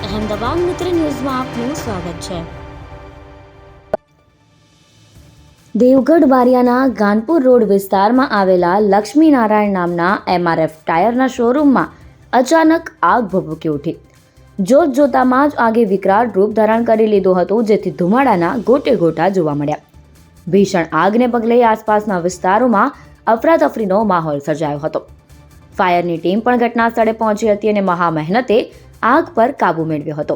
અહેમદાબાદ મિત્ર ન્યૂઝમાં આપનું સ્વાગત છે। દેવગઢ બારિયાના ગાનપુર રોડ વિસ્તારમાં આવેલા લક્ષ્મીનારાયણ નામના MRF ટાયરના શોરૂમમાં અચાનક આગ ભભૂકી ઉઠી। જોત જોતામાં જ આગે વિકરાળ રૂપ ધારણ કરી લીધું હતું, જેથી ધુમાડાના ગોટે ગોટા જોવા મળ્યા। ભીષણ આગને પગલે આસપાસના વિસ્તારોમાં અફરાતફરીનો માહોલ સર્જાયો હતો। ફાયરની ટીમ પણ ઘટના સ્થળે પહોંચી હતી અને મહા મહેનતે આગ પર કાબૂ મેળવ્યો હતો।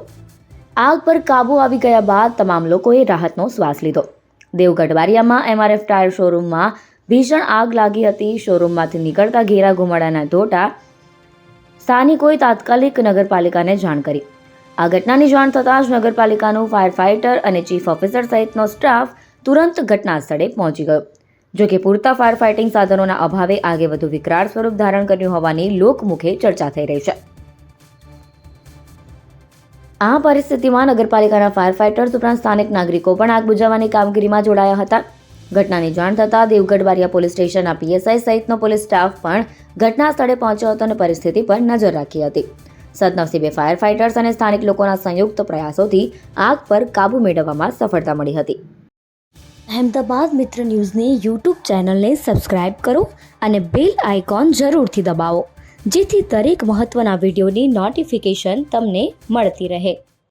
આગ પર કાબૂ આવી ગયા બાદ તમામ લોકોએ રાહતનો શ્વાસ લીધો। દેવગઢ બારિયામાં MRF ટાયર શોરૂમમાં ભીષણ આગ લાગી હતી। શોરૂમમાંથી નીકળતા ઘેરા ધુમાડાના ધોટા સ્થાનિકોએ તાત્કાલિક નગરપાલિકાને જાણ કરી। આ ઘટનાની જાણ થતાં જ નગરપાલિકાનું ફાયર ફાઇટર અને ચીફ ઓફિસર સહિતનો સ્ટાફ તુરંત ઘટના સ્થળે પહોંચી ગયો। જોકે પૂરતા ફાયર ફાઇટિંગ સાધનોના અભાવે આગે વધુ વિકરાળ સ્વરૂપ ધારણ કર્યું હોવાની લોકમુખે ચર્ચા થઈ રહી છે। આ પરિસ્થિતિમાં નગરપાલિકાના ફાયર ફાઇટર્સ ઉપરાંત સ્થાનિક નાગરિકો પણ આગ બુઝાવવાની કામગીરીમાં જોડાયા હતા। ઘટનાની જાણ થતાં દેવગઢ બારિયા પોલીસ સ્ટેશનના PSI સહિતનો પોલીસ સ્ટાફ પણ ઘટના સ્થળે પહોંચ્યો હતો અને પરિસ્થિતિ પર નજર રાખી હતી। સદનસીબે ફાયર ફાઇટર્સ અને સ્થાનિક લોકોના સંયુક્ત પ્રયાસોથી આગ પર કાબૂ મેળવવામાં સફળતા મળી હતી। અહેમદાબાદ મિત્ર ન્યૂઝની YouTube ચેનલને સબસ્ક્રાઇબ કરો અને બેલ આઇકોન જરૂરથી દબાવો, જેથી દરેક મહત્વના વિડીયોની નોટિફિકેશન તમને મળતી રહે।